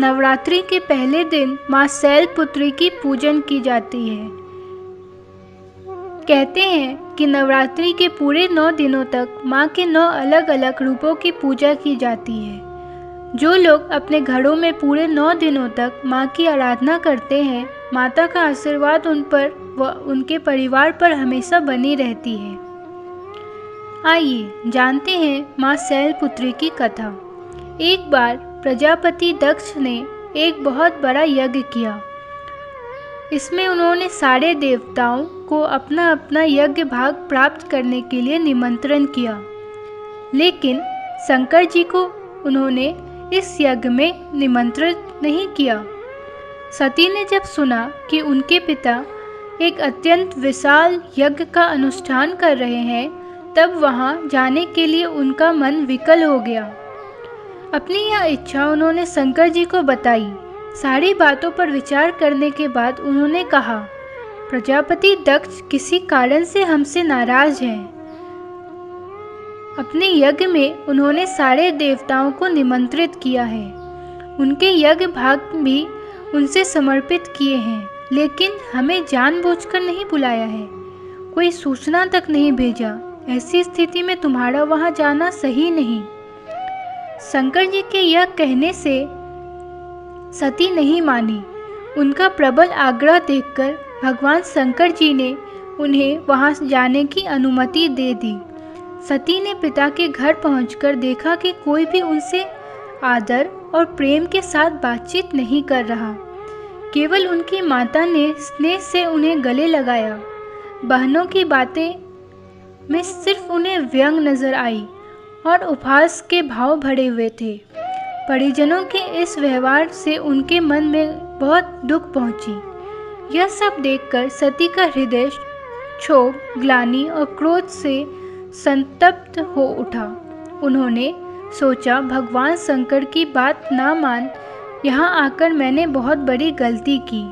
नवरात्रि के पहले दिन माँ शैलपुत्री की पूजन की जाती है। कहते हैं कि नवरात्रि के पूरे 9 दिनों तक माँ के 9 अलग अलग रूपों की पूजा की जाती है। जो लोग अपने घरों में पूरे 9 दिनों तक माँ की आराधना करते हैं, माता का आशीर्वाद उन पर व उनके परिवार पर हमेशा बनी रहती है। आइए जानते हैं माँ शैलपुत्री की कथा। एक बार प्रजापति दक्ष ने एक बहुत बड़ा यज्ञ किया। इसमें उन्होंने सारे देवताओं को अपना अपना यज्ञ भाग प्राप्त करने के लिए निमंत्रण किया, लेकिन शंकर जी को उन्होंने इस यज्ञ में निमंत्रित नहीं किया। सती ने जब सुना कि उनके पिता एक अत्यंत विशाल यज्ञ का अनुष्ठान कर रहे हैं, तब वहां जाने के लिए उनका मन विकल हो गया। अपनी यह इच्छा उन्होंने शंकर जी को बताई। सारी बातों पर विचार करने के बाद उन्होंने कहा, प्रजापति दक्ष किसी कारण से हमसे नाराज हैं। अपने यज्ञ में उन्होंने सारे देवताओं को निमंत्रित किया है, उनके यज्ञ भाग भी उनसे समर्पित किए हैं, लेकिन हमें जानबूझकर नहीं बुलाया है, कोई सूचना तक नहीं भेजा। ऐसी स्थिति में तुम्हारा वहां जाना सही नहीं। शंकर जी के यह कहने से सती नहीं मानी। उनका प्रबल आग्रह देखकर भगवान शंकर जी ने उन्हें वहां जाने की अनुमति दे दी। सती ने पिता के घर पहुंचकर देखा कि कोई भी उनसे आदर और प्रेम के साथ बातचीत नहीं कर रहा। केवल उनकी माता ने स्नेह से उन्हें गले लगाया। बहनों की बातें में सिर्फ उन्हें व्यंग नजर आई और उपहास के भाव भरे हुए थे। परिजनों के इस व्यवहार से उनके मन में बहुत दुख पहुंची। यह सब देखकर सती का हृदय क्षोभ, ग्लानि और क्रोध से संतप्त हो उठा। उन्होंने सोचा, भगवान शंकर की बात ना मान यहाँ आकर मैंने बहुत बड़ी गलती की।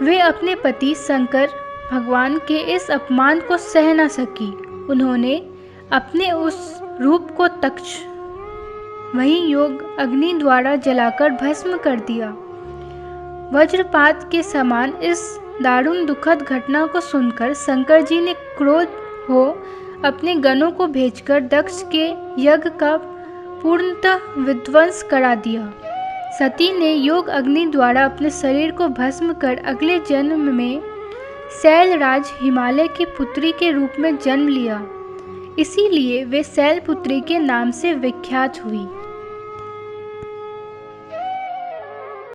वे अपने पति शंकर भगवान के इस अपमान को सह न सकी। उन्होंने अपने उस रूप को तक्ष वही योग अग्नि द्वारा जलाकर भस्म कर दिया। वज्रपात के समान इस दारुण दुखद घटना को सुनकर शंकर जी ने क्रोध हो अपने गणों को भेजकर दक्ष के यज्ञ का पूर्णतः विध्वंस करा दिया। सती ने योग अग्नि द्वारा अपने शरीर को भस्म कर अगले जन्म में शैलराज हिमालय की पुत्री के रूप में जन्म लिया। इसीलिए वे शैलपुत्री के नाम से विख्यात हुई।